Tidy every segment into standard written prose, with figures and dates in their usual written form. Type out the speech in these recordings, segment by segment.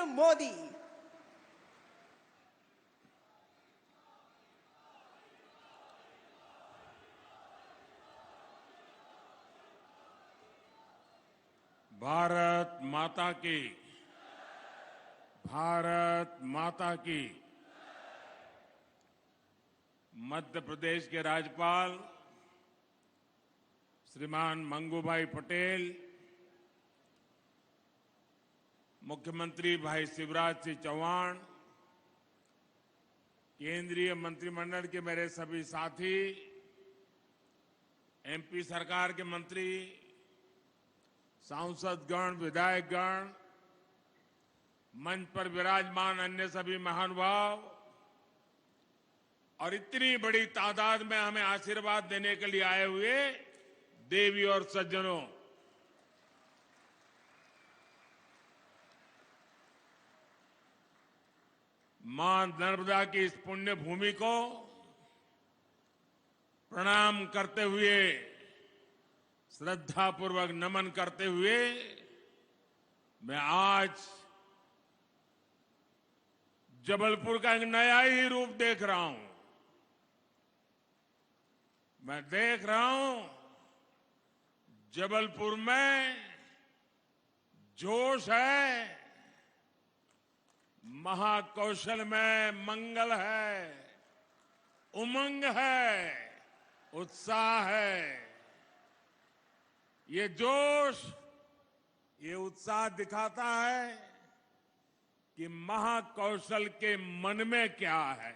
Modi. Bharat माता की, भारत माता की। मध्य प्रदेश के राज्यपाल श्रीमान मंगूभाई पटेल, मुख्यमंत्री भाई शिवराज सिंह चौहान, केंद्रीय मंत्रिमंडल के मेरे सभी साथी, एमपी सरकार के मंत्री, सांसदगण, विधायकगण, मंच पर विराजमान अन्य सभी महानुभाव और इतनी बड़ी तादाद में हमें आशीर्वाद देने के लिए आए हुए देवी और सज्जनों, मां नर्मदा की इस पुण्य भूमि को प्रणाम करते हुए, श्रद्धापूर्वक नमन करते हुए मैं आज जबलपुर का एक नया ही रूप देख रहा हूं। मैं देख रहा हूं जबलपुर में जोश है, महाकौशल में मंगल है, उमंग है, उत्साह है। ये जोश, ये उत्साह दिखाता है कि महाकौशल के मन में क्या है।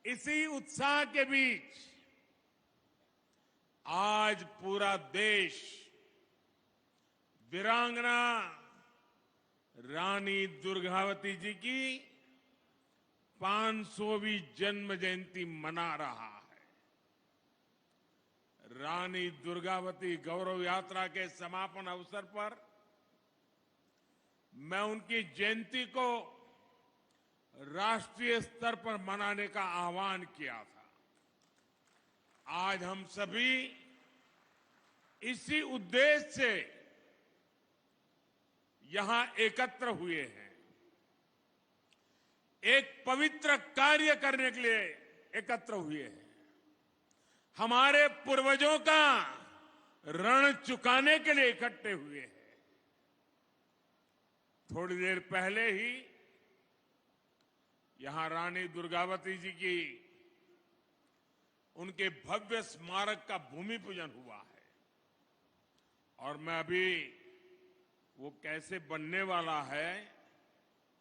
इसी उत्साह के बीच आज पूरा देश वीरांगना रानी दुर्गावती जी की 500वीं जन्म जयंती मना रहा है। रानी दुर्गावती गौरव यात्रा के समापन अवसर पर मैं उनकी जयंती को राष्ट्रीय स्तर पर मनाने का आह्वान किया था। आज हम सभी इसी उद्देश्य से यहां एकत्र हुए हैं, एक पवित्र कार्य करने के लिए एकत्र हुए हैं, हमारे पूर्वजों का ऋण चुकाने के लिए इकट्ठे हुए हैं। थोड़ी देर पहले ही यहां रानी दुर्गावती जी की उनके भव्य स्मारक का भूमि पूजन हुआ है और मैं अभी वो कैसे बनने वाला है,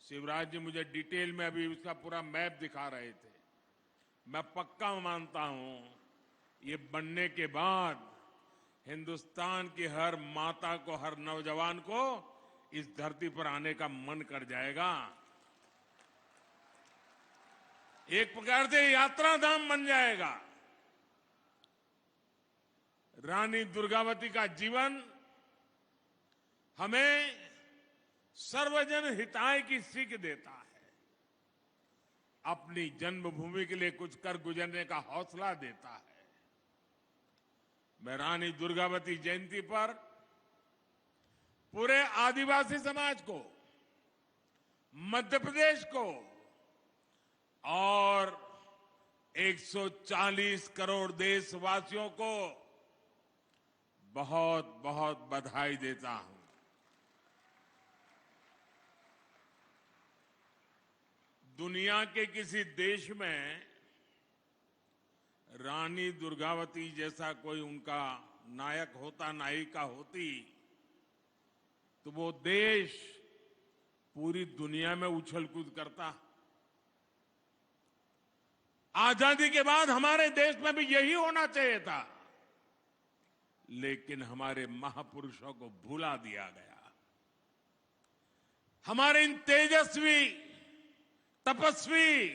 शिवराज जी मुझे डिटेल में अभी उसका पूरा मैप दिखा रहे थे। मैं पक्का मानता हूं ये बनने के बाद हिंदुस्तान की हर माता को, हर नौजवान को इस धरती पर आने का मन कर जाएगा। एक प्रकार से यात्रा धाम बन जाएगा। रानी दुर्गावती का जीवन हमें सर्वजन हिताय की सीख देता है, अपनी जन्मभूमि के लिए कुछ कर गुजरने का हौसला देता है। मैं रानी दुर्गावती जयंती पर पूरे आदिवासी समाज को, मध्य प्रदेश को और 140 करोड़ देशवासियों को बहुत बहुत बधाई देता हूं। दुनिया के किसी देश में रानी दुर्गावती जैसा कोई उनका नायक होता, नायिका होती, तो वो देश पूरी दुनिया में उछल कूद करता। आजादी के बाद हमारे देश में भी यही होना चाहिए था, लेकिन हमारे महापुरुषों को भुला दिया गया। हमारे इन तेजस्वी, तपस्वी,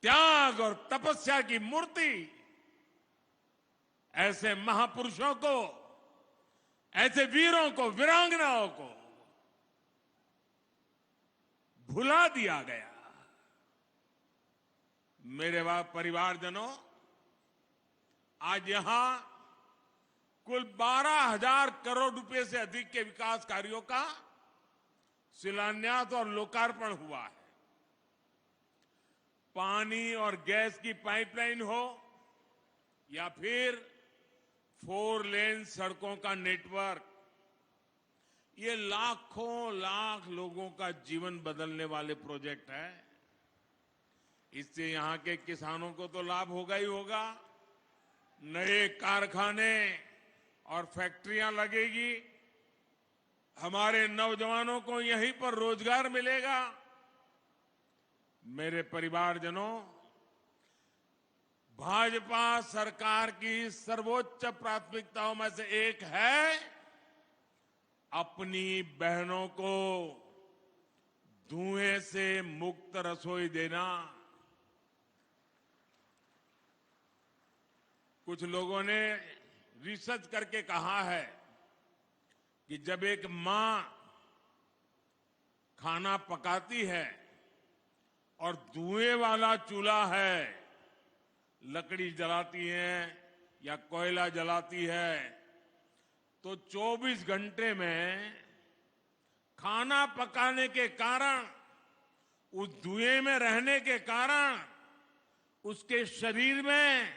त्याग और तपस्या की मूर्ति ऐसे महापुरुषों को, ऐसे वीरों को, वीरांगनाओं को भुला दिया गया। मेरे परिवारजनों, आज यहां कुल 12,000 करोड़ रुपए से अधिक के विकास कार्यों का शिलान्यास और लोकार्पण हुआ है। पानी और गैस की पाइपलाइन हो या फिर 4 लेन सड़कों का नेटवर्क, ये लाखों लाख लोगों का जीवन बदलने वाले प्रोजेक्ट हैं। इससे यहां के किसानों को तो लाभ होगा ही होगा, नए कारखाने और फैक्ट्रियां लगेगी, हमारे नौजवानों को यहीं पर रोजगार मिलेगा। मेरे परिवारजनों, भाजपा सरकार की सर्वोच्च प्राथमिकताओं में से एक है अपनी बहनों को धुएं से मुक्त रसोई देना। कुछ लोगों ने रिसर्च करके कहा है कि जब एक मां खाना पकाती है और धुएं वाला चूल्हा है, लकड़ी जलाती है या कोयला जलाती है, तो 24 घंटे में खाना पकाने के कारण, उस धुएं में रहने के कारण उसके शरीर में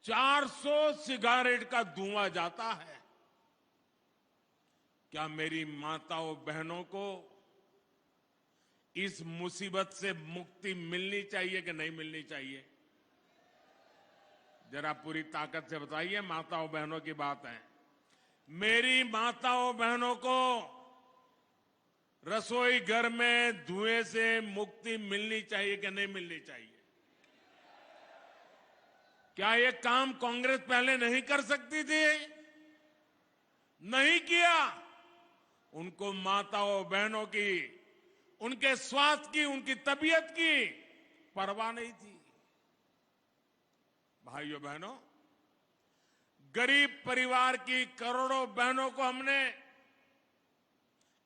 400 सिगारेट का धुआं जाता है। क्या मेरी माताओं बहनों को इस मुसीबत से मुक्ति मिलनी चाहिए कि नहीं मिलनी चाहिए? जरा पूरी ताकत से बताइए। माताओं बहनों की बात है। मेरी माताओं बहनों को रसोई घर में धुएं से मुक्ति मिलनी चाहिए कि नहीं मिलनी चाहिए? क्या ये काम कांग्रेस पहले नहीं कर सकती थी? नहीं किया। उनको माताओं बहनों की, उनके स्वास्थ्य की, उनकी तबीयत की परवाह नहीं थी। भाइयों बहनों, गरीब परिवार की करोड़ों बहनों को हमने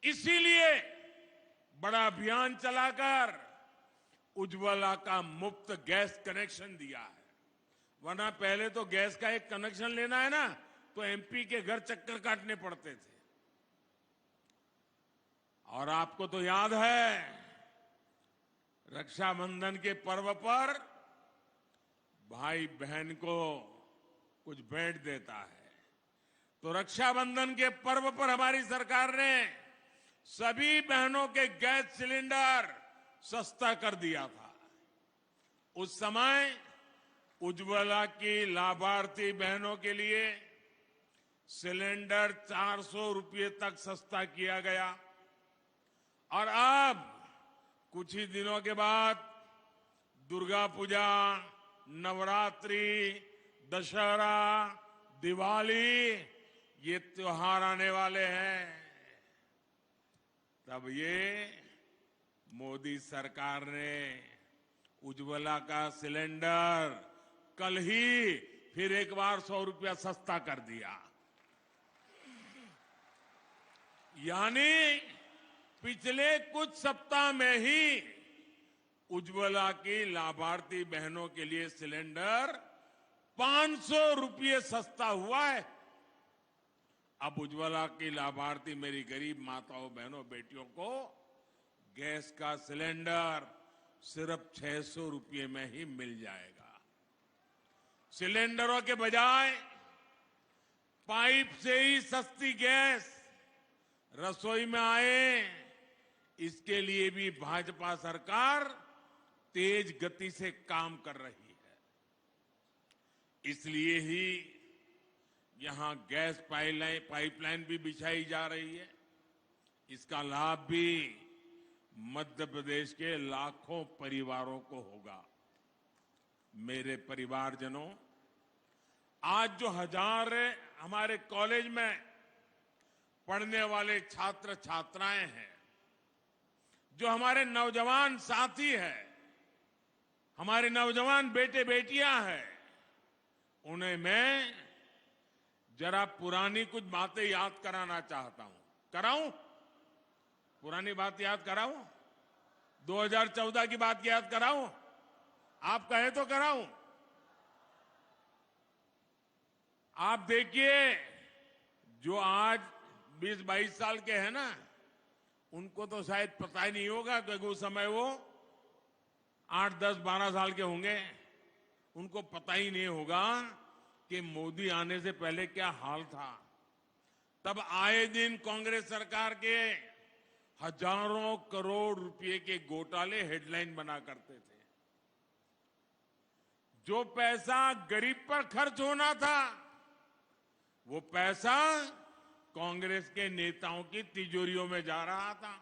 इसीलिए बड़ा अभियान चलाकर उज्ज्वला का मुफ्त गैस कनेक्शन दिया है। वरना पहले तो गैस का एक कनेक्शन लेना है ना, तो एमपी के घर चक्कर काटने पड़ते थे। और आपको तो याद है, रक्षाबंधन के पर्व पर भाई बहन को कुछ भेंट देता है, तो रक्षाबंधन के पर्व पर हमारी सरकार ने सभी बहनों के गैस सिलेंडर सस्ता कर दिया था। उस समय उज्ज्वला की लाभार्थी बहनों के लिए सिलेंडर 400 रुपये तक सस्ता किया गया। और अब कुछ ही दिनों के बाद दुर्गा पूजा, नवरात्रि, दशहरा, दिवाली, ये त्योहार आने वाले हैं। तब ये मोदी सरकार ने उज्ज्वला का सिलेंडर कल ही फिर एक बार 100 रुपया सस्ता कर दिया। यानी पिछले कुछ सप्ताह में ही उज्ज्वला की लाभार्थी बहनों के लिए सिलेंडर 500 रुपये सस्ता हुआ है। अब उज्ज्वला की लाभार्थी मेरी गरीब माताओं बहनों बेटियों को गैस का सिलेंडर सिर्फ 600 रुपये में ही मिल जाएगा। सिलेंडरों के बजाय पाइप से ही सस्ती गैस रसोई में आए, इसके लिए भी भाजपा सरकार तेज गति से काम कर रही है। इसलिए ही यहां गैस पाइपलाइन भी बिछाई जा रही है। इसका लाभ भी मध्य प्रदेश के लाखों परिवारों को होगा। मेरे परिवारजनों, आज जो हजार हमारे कॉलेज में पढ़ने वाले छात्र छात्राएं हैं, जो हमारे नौजवान साथी हैं, हमारे नौजवान बेटे बेटियां हैं, उन्हें मैं जरा पुरानी कुछ बातें याद कराना चाहता हूं। कराऊं? पुरानी बात याद कराऊं? 2014 की बात याद कराऊं? आप कहें तो कराऊं? आप देखिए, जो आज 20-22 साल के हैं ना, उनको तो शायद पता ही नहीं होगा, क्योंकि उस समय वो 8, 10, 12 साल के होंगे। उनको पता ही नहीं होगा कि मोदी आने से पहले क्या हाल था। तब आए दिन कांग्रेस सरकार के हजारों करोड़ रुपए के घोटाले हेडलाइन बना करते थे। जो पैसा गरीब पर खर्च होना था, वो पैसा कांग्रेस के नेताओं की तिजोरियों में जा रहा था।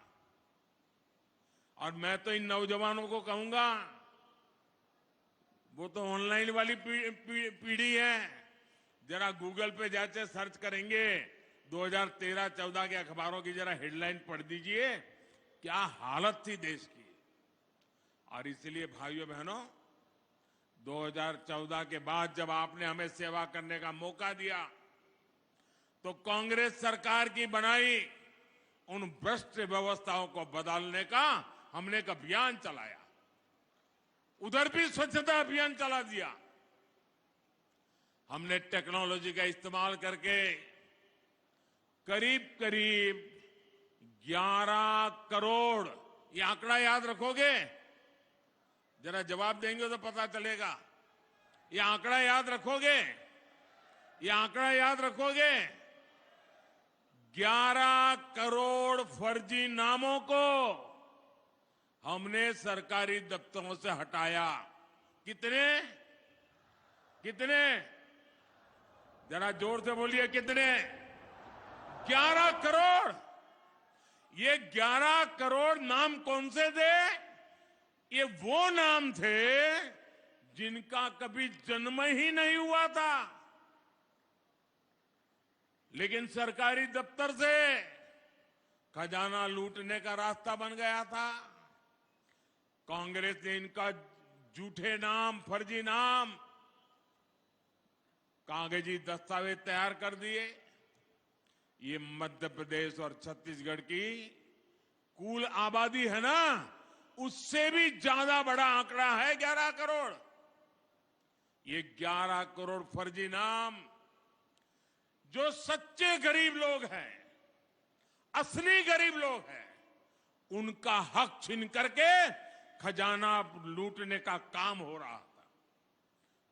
और मैं तो इन नौजवानों को कहूंगा, वो तो ऑनलाइन वाली पीढ़ी है, जरा गूगल पे जाके सर्च करेंगे 2013-14 के अखबारों की जरा हेडलाइन पढ़ दीजिए, क्या हालत थी देश की। और इसलिए भाइयों बहनों, 2014 के बाद जब आपने हमें सेवा करने का मौका दिया, तो कांग्रेस सरकार की बनाई उन भ्रष्ट व्यवस्थाओं को बदलने का हमने एक अभियान चलाया। उधर भी स्वच्छता अभियान चला दिया। हमने टेक्नोलॉजी का इस्तेमाल करके करीब करीब 11 करोड़, ये आंकड़ा याद रखोगे? जरा जवाब देंगे तो पता चलेगा। ये आंकड़ा याद रखोगे? ये आंकड़ा याद रखोगे? 11 करोड़ फर्जी नामों को हमने सरकारी दफ्तरों से हटाया। कितने? कितने? जरा जोर से बोलिए, कितने? 11 करोड़। ये 11 करोड़ नाम कौन से थे? ये वो नाम थे जिनका कभी जन्म ही नहीं हुआ था, लेकिन सरकारी दफ्तर से खजाना लूटने का रास्ता बन गया था। कांग्रेस ने इनका झूठे नाम, फर्जी नाम, कागजी दस्तावेज तैयार कर दिए। ये मध्य प्रदेश और छत्तीसगढ़ की कुल आबादी है ना, उससे भी ज्यादा बड़ा आंकड़ा है 11 करोड़। ये 11 करोड़ फर्जी नाम, जो सच्चे गरीब लोग हैं, असली गरीब लोग हैं, उनका हक छीन करके खजाना लूटने का काम हो रहा था।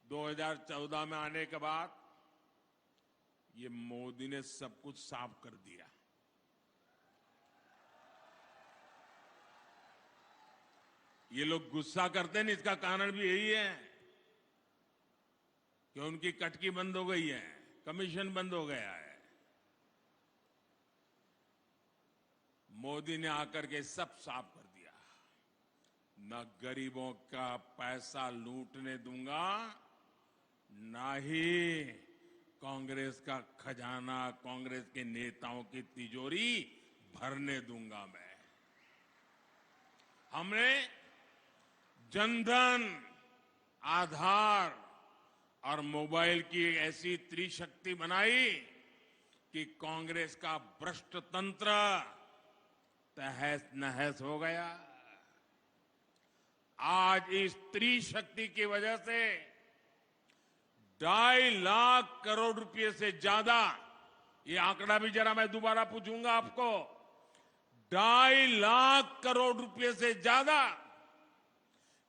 2014 में आने के बाद ये मोदी ने सब कुछ साफ कर दिया। ये लोग गुस्सा करते हैं, इसका कारण भी यही है कि उनकी कटकी बंद हो गई है, कमीशन बंद हो गया है। मोदी ने आकर के सब साफ कर दिया। न गरीबों का पैसा लूटने दूंगा, ना ही कांग्रेस का खजाना, कांग्रेस के नेताओं की तिजोरी भरने दूंगा मैं। हमने जनधन, आधार और मोबाइल की एक ऐसी त्रिशक्ति बनाई कि कांग्रेस का भ्रष्ट तंत्र तहस नहस हो गया। आज इस त्रिशक्ति की वजह से 2.5 लाख करोड़ रुपए से ज्यादा, ये आंकड़ा भी जरा मैं दोबारा पूछूंगा आपको, 2.5 लाख करोड़ रुपए से ज्यादा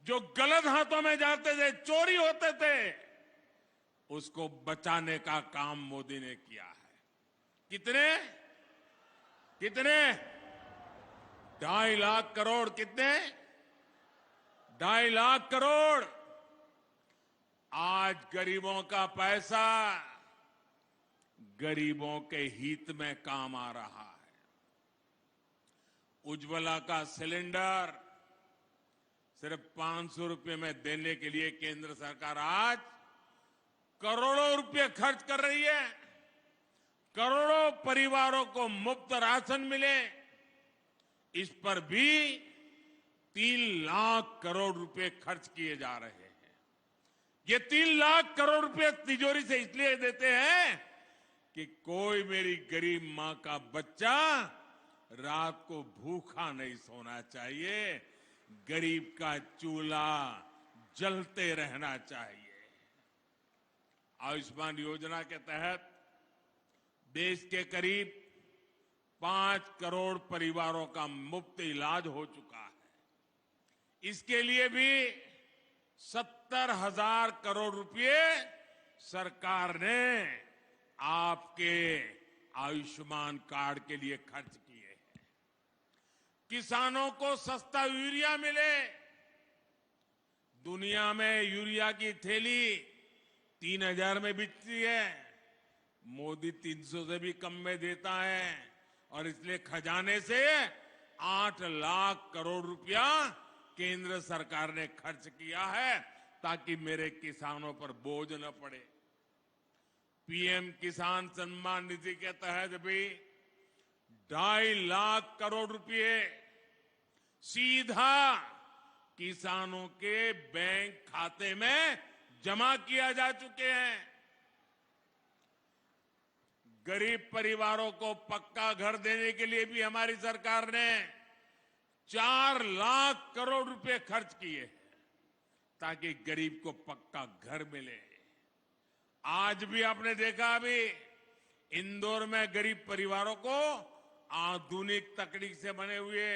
जो गलत हाथों में जाते थे, चोरी होते थे, उसको बचाने का काम मोदी ने किया है। कितने? कितने? 2.5 लाख करोड़। कितने? 2.5 लाख करोड़। आज गरीबों का पैसा गरीबों के हित में काम आ रहा है। उज्ज्वला का सिलेंडर सिर्फ 500 रुपए में देने के लिए केंद्र सरकार आज करोड़ों रुपए खर्च कर रही है। करोड़ों परिवारों को मुफ्त राशन मिले, इस पर भी 3 लाख करोड़ रुपए खर्च किए जा रहे हैं। ये 3 लाख करोड़ रुपए तिजोरी से इसलिए देते हैं कि कोई मेरी गरीब मां का बच्चा रात को भूखा नहीं सोना चाहिए, गरीब का चूल्हा जलते रहना चाहिए। आयुष्मान योजना के तहत देश के करीब 5 करोड़ परिवारों का मुफ्त इलाज हो चुका है। इसके लिए भी 70,000 करोड़ रुपए सरकार ने आपके आयुष्मान कार्ड के लिए खर्च किए हैं। किसानों को सस्ता यूरिया मिले। दुनिया में यूरिया की थैली 3,000 में बिकती है, मोदी 300 से भी कम में देता है और इसलिए खजाने से 8 लाख करोड़ रुपया केंद्र सरकार ने खर्च किया है ताकि मेरे किसानों पर बोझ न पड़े। पीएम किसान सम्मान निधि के तहत भी 2.5 लाख करोड़ रुपए सीधा किसानों के बैंक खाते में जमा किया जा चुके हैं। गरीब परिवारों को पक्का घर देने के लिए भी हमारी सरकार ने 4 लाख करोड़ रुपए खर्च किए हैं ताकि गरीब को पक्का घर मिले। आज भी आपने देखा, अभी इंदौर में गरीब परिवारों को आधुनिक तकनीक से बने हुए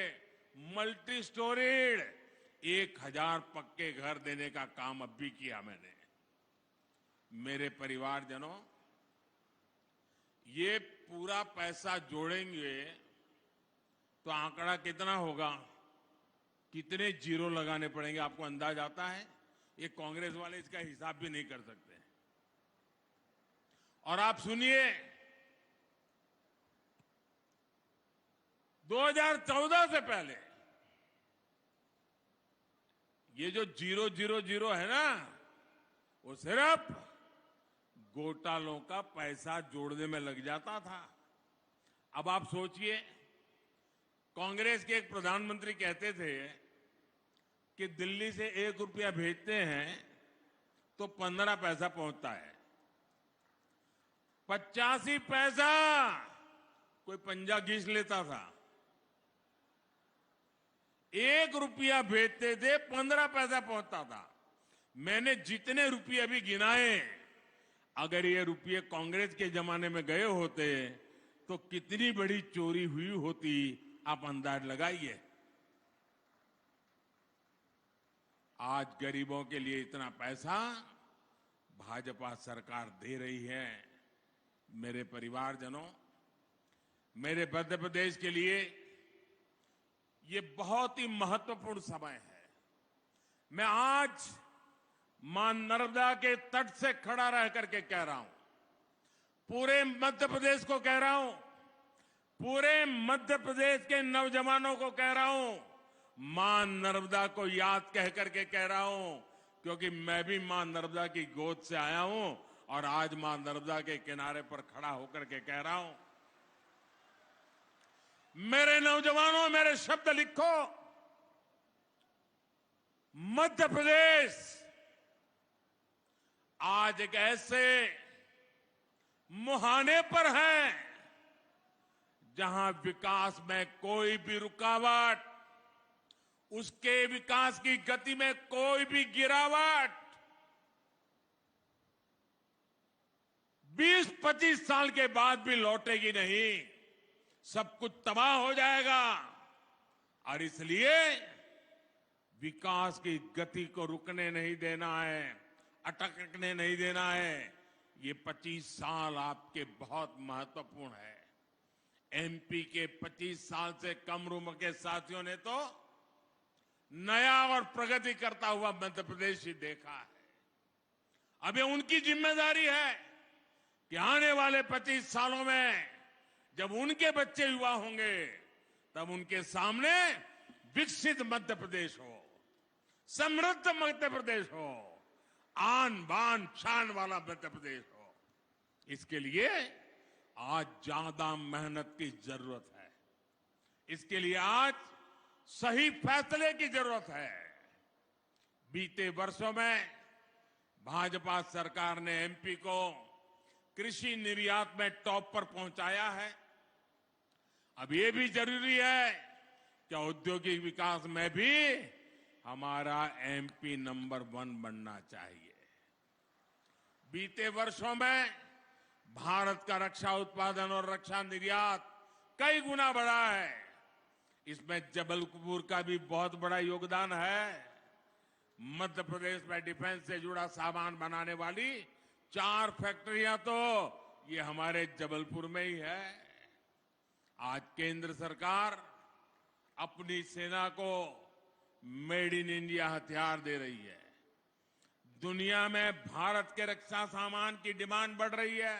मल्टी स्टोरीड 1,000 पक्के घर देने का काम अब भी किया मैंने। मेरे परिवारजनों, ये पूरा पैसा जोड़ेंगे तो आंकड़ा कितना होगा, कितने जीरो लगाने पड़ेंगे, आपको अंदाज आता है? ये कांग्रेस वाले इसका हिसाब भी नहीं कर सकते। और आप सुनिए, 2014 से पहले ये जो 000 है ना, वो सिर्फ घोटालों का पैसा जोड़ने में लग जाता था। अब आप सोचिए, कांग्रेस के एक प्रधानमंत्री कहते थे कि दिल्ली से 1 रुपया भेजते हैं तो 15 पैसा पहुंचता है। 85 पैसा कोई पंजा घिस लेता था। 1 रुपया भेजते थे, 15 पैसा पहुंचता था। मैंने जितने रुपये अभी गिनाए, अगर ये रुपये कांग्रेस के जमाने में गए होते तो कितनी बड़ी चोरी हुई होती, आप अंदाज लगाइए। आज गरीबों के लिए इतना पैसा भाजपा सरकार दे रही है। मेरे परिवारजनों, मेरे मध्य प्रदेश के लिए ये बहुत ही महत्वपूर्ण समय है। मैं आज मां नर्मदा के तट से खड़ा रह करके कह रहा हूं, पूरे मध्य प्रदेश को कह रहा हूं, पूरे मध्य प्रदेश के नौजवानों को कह रहा हूं, मां नर्मदा को याद कह करके कह रहा हूं, क्योंकि मैं भी मां नर्मदा की गोद से आया हूं और आज मां नर्मदा के किनारे पर खड़ा होकर के कह रहा हूं, मेरे नौजवानों, मेरे शब्द लिखो। मध्य प्रदेश आज एक ऐसे मुहाने पर है जहां विकास में कोई भी रुकावट, उसके विकास की गति में कोई भी गिरावट 20-25 साल के बाद भी लौटेगी नहीं। सब कुछ तबाह हो जाएगा और इसलिए विकास की गति को रुकने नहीं देना है, अटकने नहीं देना है। ये 25 साल आपके बहुत महत्वपूर्ण है। एमपी के 25 साल से कम उम्र के साथियों ने तो नया और प्रगति करता हुआ मध्य प्रदेश ही देखा है। अब ये उनकी जिम्मेदारी है कि आने वाले 25 सालों में जब उनके बच्चे युवा होंगे, तब उनके सामने विकसित मध्य प्रदेश हो, समृद्ध मध्य प्रदेश हो, आन बान शान वाला मध्य प्रदेश हो। इसके लिए आज ज्यादा मेहनत की जरूरत है। इसके लिए आज सही फैसले की जरूरत है। बीते वर्षों में भाजपा सरकार ने एमपी को कृषि निर्यात में टॉप पर पहुंचाया है। अब ये भी जरूरी है कि औद्योगिक विकास में भी हमारा एमपी नंबर 1 बनना चाहिए। बीते वर्षों में भारत का रक्षा उत्पादन और रक्षा निर्यात कई गुना बढ़ा है। इसमें जबलपुर का भी बहुत बड़ा योगदान है। मध्य प्रदेश में डिफेंस से जुड़ा सामान बनाने वाली 4 फैक्ट्रियां तो ये हमारे जबलपुर में ही है। आज केंद्र सरकार अपनी सेना को मेड इन इंडिया हथियार दे रही है। दुनिया में भारत के रक्षा सामान की डिमांड बढ़ रही है।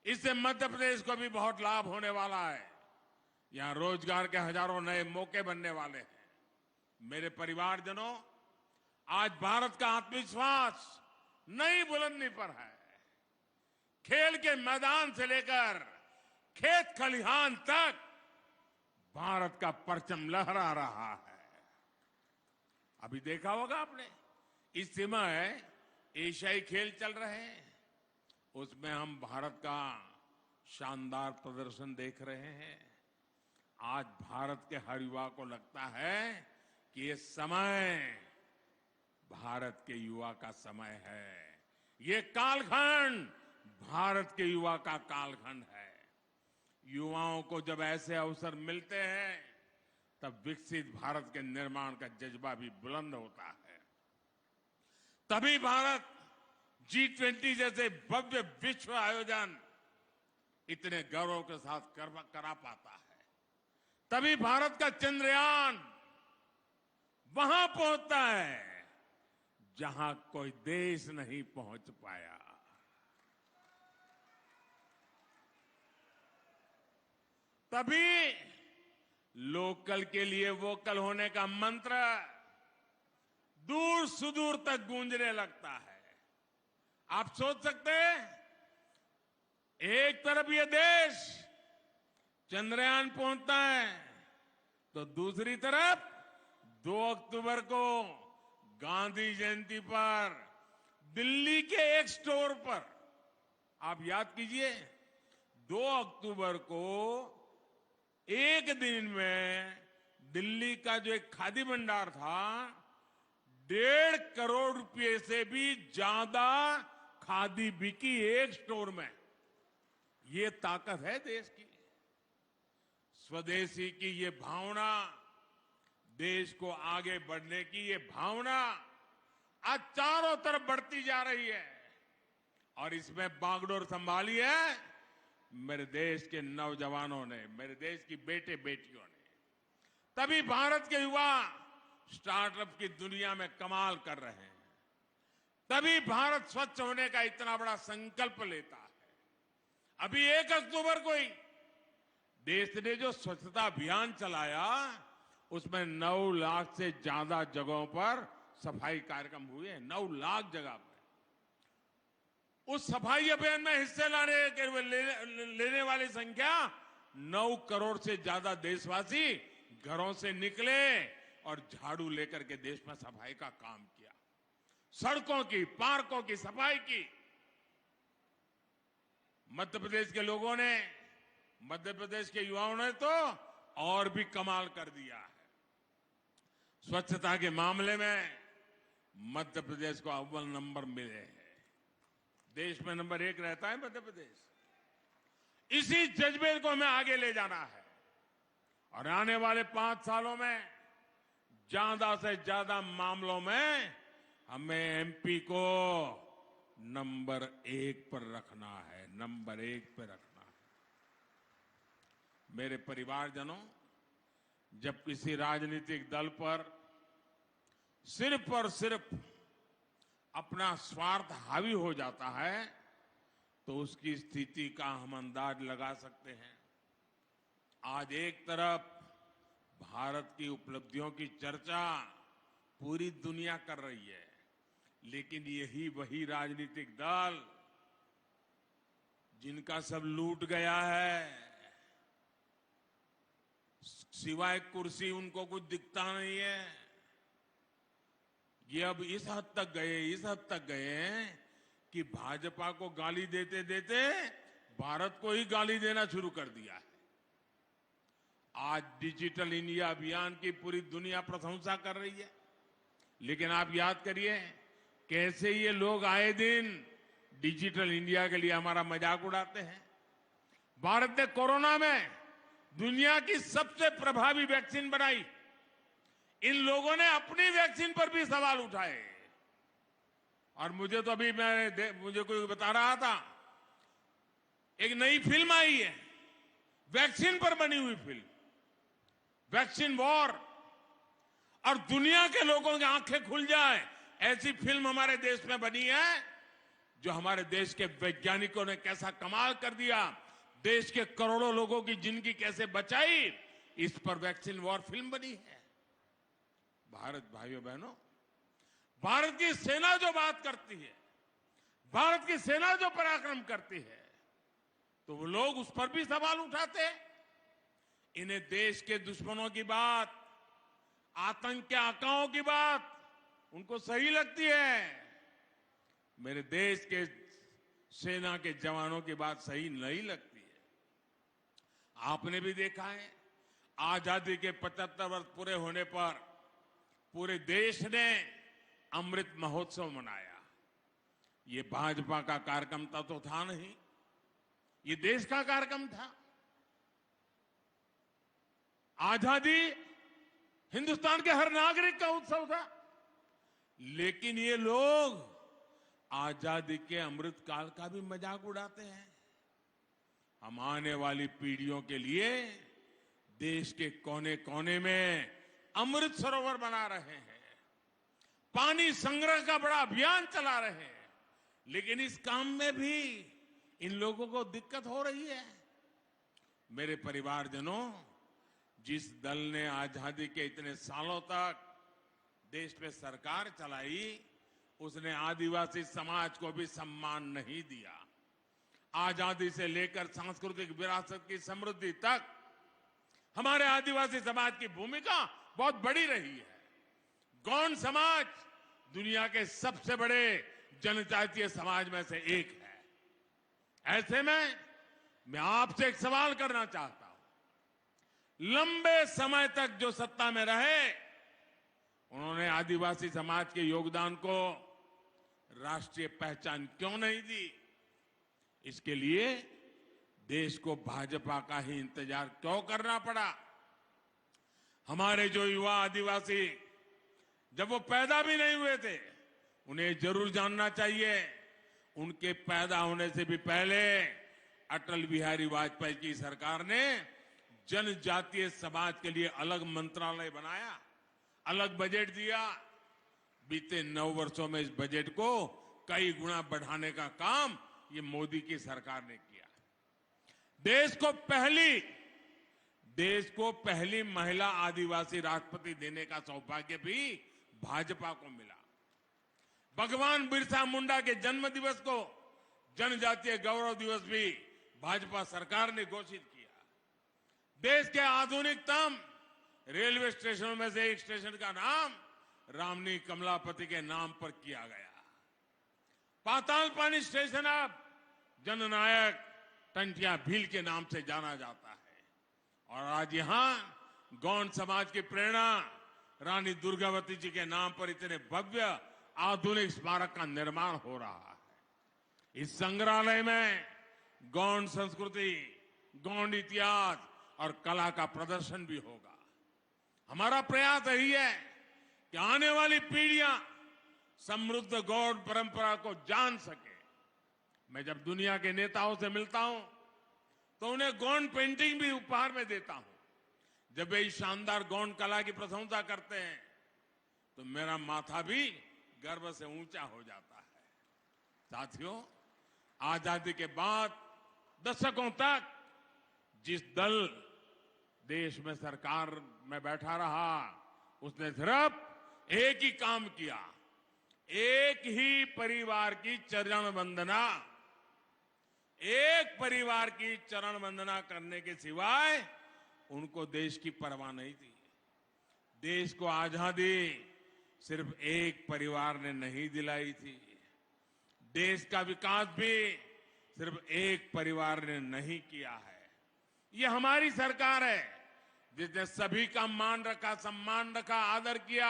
इससे मध्य प्रदेश को भी बहुत लाभ होने वाला है। यहां रोजगार के हजारों नए मौके बनने वाले हैं। मेरे परिवारजनों, आज भारत का आत्मविश्वास नई बुलंदी पर है। खेल के मैदान से लेकर खेत खलिहान तक भारत का परचम लहरा रहा है। अभी देखा होगा आपने, इस समय एशियाई खेल चल रहे हैं, उसमें हम भारत का शानदार प्रदर्शन देख रहे हैं। आज भारत के हर युवा को लगता है कि ये समय भारत के युवा का समय है। ये कालखंड भारत के युवा का कालखंड है। युवाओं को जब ऐसे अवसर मिलते हैं तब विकसित भारत के निर्माण का जज्बा भी बुलंद होता है। तभी भारत G20 जैसे भव्य विश्व आयोजन इतने गौरव के साथ करा पाता है। तभी भारत का चंद्रयान वहां पहुंचता है जहां कोई देश नहीं पहुंच पाया। तभी लोकल के लिए वोकल होने का मंत्र दूर सुदूर तक गूंजने लगता है। आप सोच सकते हैं, एक तरफ ये देश चंद्रयान पहुंचता है तो दूसरी तरफ 2 अक्टूबर को गांधी जयंती पर दिल्ली के एक स्टोर पर, आप याद कीजिए, 2 अक्टूबर को एक दिन में दिल्ली का जो एक खादी भंडार था, 1.5 करोड़ रुपए से भी ज्यादा खादी बिकी एक स्टोर में। ये ताकत है देश की। स्वदेशी की ये भावना, देश को आगे बढ़ने की ये भावना आज चारों तरफ बढ़ती जा रही है। और इसमें बागडोर संभाली है मेरे देश के नौजवानों ने, मेरे देश की बेटे बेटियों ने। तभी भारत के युवा स्टार्टअप की दुनिया में कमाल कर रहे हैं। तभी भारत स्वच्छ होने का इतना बड़ा संकल्प लेता है। अभी 1 अक्टूबर को ही देश ने जो स्वच्छता अभियान चलाया, उसमें 9 लाख से ज्यादा जगहों पर सफाई कार्यक्रम हुए। 9 लाख जगह पर उस सफाई अभियान में हिस्से लेने वाली संख्या 9 करोड़ से ज्यादा देशवासी घरों से निकले और झाड़ू लेकर के देश में सफाई का काम किया। सड़कों की, पार्कों की सफाई की। मध्य प्रदेश के लोगों ने, मध्य प्रदेश के युवाओं ने तो और भी कमाल कर दिया है। स्वच्छता के मामले में मध्य प्रदेश को अव्वल नंबर मिले हैं। देश में नंबर 1 रहता है मध्य प्रदेश। इसी जज्बे को हमें आगे ले जाना है और आने वाले 5 सालों में ज्यादा से ज्यादा मामलों में हमें एमपी को नंबर 1 पर रखना है, नंबर 1 पर रखना है। मेरे परिवारजनों, जब किसी राजनीतिक दल पर सिर्फ और सिर्फ अपना स्वार्थ हावी हो जाता है तो उसकी स्थिति का हम अंदाज लगा सकते हैं। आज एक तरफ भारत की उपलब्धियों की चर्चा पूरी दुनिया कर रही है, लेकिन यही वही राजनीतिक दल जिनका सब लूट गया है, सिवाय कुर्सी उनको कुछ दिखता नहीं है, ये अब इस हद तक गए कि भाजपा को गाली देते देते भारत को ही गाली देना शुरू कर दिया है। आज डिजिटल इंडिया अभियान की पूरी दुनिया प्रशंसा कर रही है, लेकिन आप याद करिए कैसे ये लोग आए दिन डिजिटल इंडिया के लिए हमारा मजाक उड़ाते हैं। भारत ने कोरोना में दुनिया की सबसे प्रभावी वैक्सीन बनाई। इन लोगों ने अपनी वैक्सीन पर भी सवाल उठाए। और मुझे तो अभी मुझे कोई बता रहा था, एक नई फिल्म आई है वैक्सीन पर बनी हुई फिल्म, वैक्सीन वॉर, और दुनिया के लोगों की आंखें खुल जाए ऐसी फिल्म हमारे देश में बनी है। जो हमारे देश के वैज्ञानिकों ने कैसा कमाल कर दिया, देश के करोड़ों लोगों की जिंदगी कैसे बचाई, इस पर वैक्सीन वॉर फिल्म बनी है। भारत, भाइयों बहनों, भारत की सेना जो बात करती है, भारत की सेना जो पराक्रम करती है, तो वो लोग उस पर भी सवाल उठाते हैं। इन्हें देश के दुश्मनों की बात, आतंक के आकाओं की बात उनको सही लगती है। मेरे देश के सेना के जवानों की बात सही नहीं लगती है। आपने भी देखा है, आजादी के 75 वर्ष पूरे होने पर पूरे देश ने अमृत महोत्सव मनाया। ये भाजपा का कार्यक्रम तो था नहीं, ये देश का कार्यक्रम था। आजादी हिंदुस्तान के हर नागरिक का उत्सव था। लेकिन ये लोग आजादी के अमृत काल का भी मजाक उड़ाते हैं। हम आने वाली पीढ़ियों के लिए देश के कोने कोने में अमृत सरोवर बना रहे हैं, पानी संग्रह का बड़ा अभियान चला रहे हैं। लेकिन इस काम में भी इन लोगों को दिक्कत हो रही है। मेरे परिवारजनों, जिस दल ने आजादी के इतने सालों तक देश में सरकार चलाई, उसने आदिवासी समाज को भी सम्मान नहीं दिया। आजादी से लेकर सांस्कृतिक विरासत की समृद्धि तक हमारे आदिवासी समाज की भूमिका बहुत बड़ी रही है। गौंड समाज दुनिया के सबसे बड़े जनजातीय समाज में से एक है। ऐसे में मैं आपसे एक सवाल करना चाहता हूं। लंबे समय तक जो सत्ता में रहे, उन्होंने आदिवासी समाज के योगदान को राष्ट्रीय पहचान क्यों नहीं दी? इसके लिए देश को भाजपा का ही इंतजार क्यों करना पड़ा? हमारे जो युवा आदिवासी, जब वो पैदा भी नहीं हुए थे, उन्हें जरूर जानना चाहिए, उनके पैदा होने से भी पहले अटल बिहारी वाजपेयी की सरकार ने जनजातीय समाज के लिए अलग मंत्रालय बनाया, अलग बजट दिया। बीते 9 वर्षों में इस बजट को कई गुना बढ़ाने का काम ये मोदी की सरकार ने किया। देश को पहली महिला आदिवासी राष्ट्रपति देने का सौभाग्य भी भाजपा को मिला। भगवान बिरसा मुंडा के जन्म दिवस को जनजातीय गौरव दिवस भी भाजपा सरकार ने घोषित किया। देश के आधुनिकतम रेलवे स्टेशनों में से एक स्टेशन का नाम रामनी कमलापति के नाम पर किया गया। पाताल पानी स्टेशन अब जननायक टंटिया भील के नाम से जाना जाता है। और आज यहां गौंड समाज की प्रेरणा रानी दुर्गावती जी के नाम पर इतने भव्य आधुनिक स्मारक का निर्माण हो रहा है। इस संग्रहालय में गौंड संस्कृति, गौंड इतिहास और कला का प्रदर्शन भी होगा। हमारा प्रयास यही है कि आने वाली पीढ़ियां समृद्ध गौंड परंपरा को जान सके। मैं जब दुनिया के नेताओं से मिलता हूं तो उन्हें गौंड पेंटिंग भी उपहार में देता हूं। जब वे इस शानदार गौंड कला की प्रशंसा करते हैं तो मेरा माथा भी गर्व से ऊंचा हो जाता है। साथियों, आजादी के बाद दशकों तक जिस दल देश में सरकार में बैठा रहा, उसने सिर्फ एक ही काम किया, एक ही परिवार की चरण वंदना, एक परिवार की चरण वंदना करने के सिवाय उनको देश की परवाह नहीं थी। देश को आजादी सिर्फ एक परिवार ने नहीं दिलाई थी। देश का विकास भी सिर्फ एक परिवार ने नहीं किया है। ये हमारी सरकार है जिसने सभी का मान रखा, सम्मान रखा, आदर किया,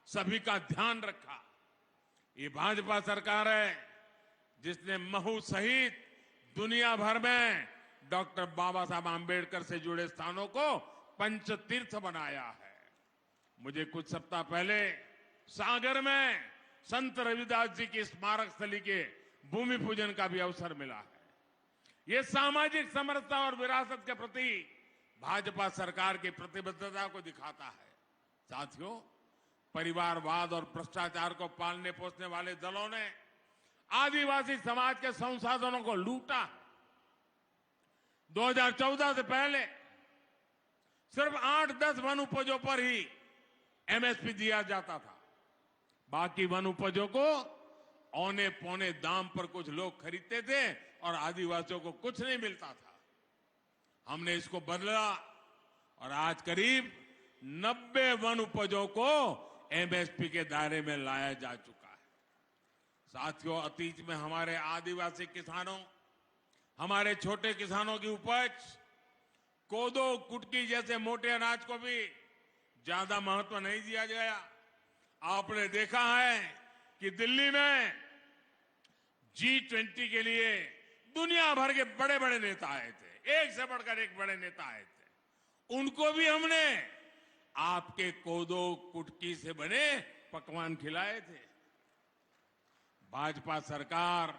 सभी का ध्यान रखा। ये भाजपा सरकार है जिसने महू सहित दुनिया भर में डॉक्टर बाबा साहब आंबेडकर से जुड़े स्थानों को पंचतीर्थ बनाया है। मुझे कुछ सप्ताह पहले सागर में संत रविदास जी की स्मारक स्थली के भूमि पूजन का भी अवसर मिला है। ये सामाजिक समरसता और विरासत के प्रति भाजपा सरकार की प्रतिबद्धता को दिखाता है। साथियों, परिवारवाद और भ्रष्टाचार को पालने पोसने वाले दलों ने आदिवासी समाज के संसाधनों को लूटा है। 2014 से पहले सिर्फ 8-10 वन उपजों पर ही एमएसपी दिया जाता था। बाकी वन उपजों को औने पौने दाम पर कुछ लोग खरीदते थे और आदिवासियों को कुछ नहीं मिलता था। हमने इसको बदला और आज करीब 90 वन उपजों को एमएसपी के दायरे में लाया जा चुका है। साथियों, अतीत में हमारे आदिवासी किसानों, हमारे छोटे किसानों की उपज कोदो, कुटकी जैसे मोटे अनाज को भी ज्यादा महत्व नहीं दिया गया। आपने देखा है कि दिल्ली में G20 के लिए दुनिया भर के बड़े बड़े नेता आए थे, एक से बढ़कर एक बड़े नेता आए थे। उनको भी हमने आपके कोदो कुटकी से बने पकवान खिलाए थे। भाजपा सरकार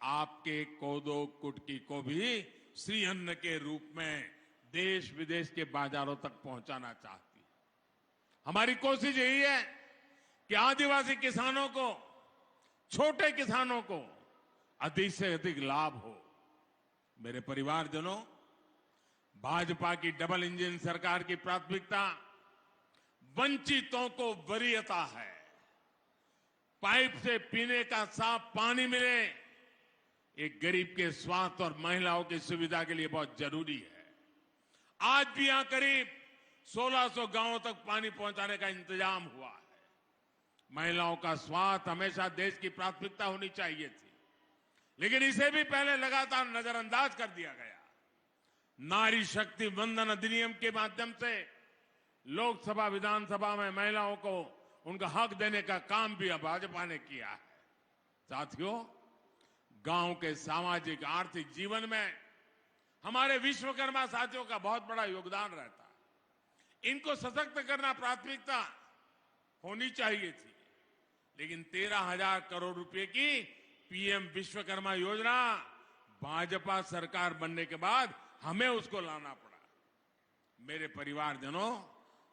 आपके कोदो कुटकी को भी श्री अन्न के रूप में देश विदेश के बाजारों तक पहुंचाना चाहती है। हमारी कोशिश यही है कि आदिवासी किसानों को, छोटे किसानों को अधिक से अधिक लाभ हो। मेरे परिवारजनों, भाजपा की डबल इंजन सरकार की प्राथमिकता वंचितों को वरीयता है। पाइप से पीने का साफ पानी मिले, एक गरीब के स्वास्थ्य और महिलाओं की सुविधा के लिए बहुत जरूरी है। आज भी यहां करीब 1600 गांवों तक पानी पहुंचाने का इंतजाम हुआ है। महिलाओं का स्वास्थ्य हमेशा देश की प्राथमिकता होनी चाहिए थी, लेकिन इसे भी पहले लगातार नजरअंदाज कर दिया गया। नारी शक्ति वंदन अधिनियम के माध्यम से लोकसभा, विधानसभा में महिलाओं को उनका हक देने का काम भी भाजपा ने किया है। साथियों, गांव के सामाजिक आर्थिक जीवन में हमारे विश्वकर्मा साथियों का बहुत बड़ा योगदान रहता है। इनको सशक्त करना प्राथमिकता होनी चाहिए थी, लेकिन 13,000 करोड़ रुपए की पीएम विश्वकर्मा योजना भाजपा सरकार बनने के बाद हमें उसको लाना पड़ा। मेरे परिवारजनों,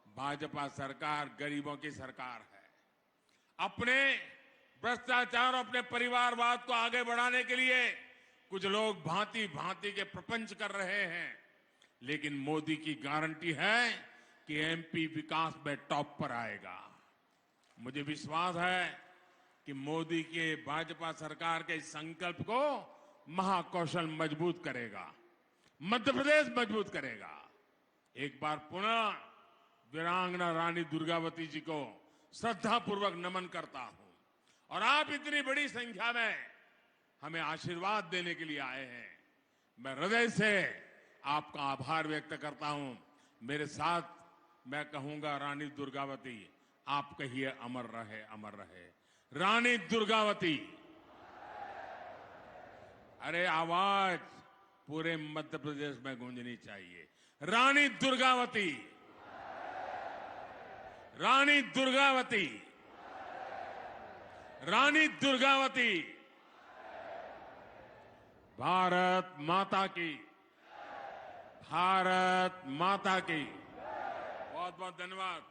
भाजपा सरकार गरीबों की सरकार है। अपने भ्रष्टाचार और अपने परिवारवाद को आगे बढ़ाने के लिए कुछ लोग भांति भांति के प्रपंच कर रहे हैं, लेकिन मोदी की गारंटी है कि एमपी विकास में टॉप पर आएगा। मुझे विश्वास है कि मोदी के भाजपा सरकार के इस संकल्प को महाकौशल मजबूत करेगा, मध्य प्रदेश मजबूत करेगा। एक बार पुनः वीरांगना रानी दुर्गावती जी को श्रद्धापूर्वक नमन करता हूं और आप इतनी बड़ी संख्या में हमें आशीर्वाद देने के लिए आए हैं। मैं हृदय से आपका आभार व्यक्त करता हूं। मेरे साथ मैं कहूंगा, रानी दुर्गावती, आप कहिए अमर रहे, अमर रहे। रानी दुर्गावती। अरे आवाज पूरे मध्य प्रदेश में गूंजनी चाहिए। रानी दुर्गावती, रानी दुर्गावती, रानी दुर्गावती। भारत माता की, भारत माता की। बहुत बहुत धन्यवाद।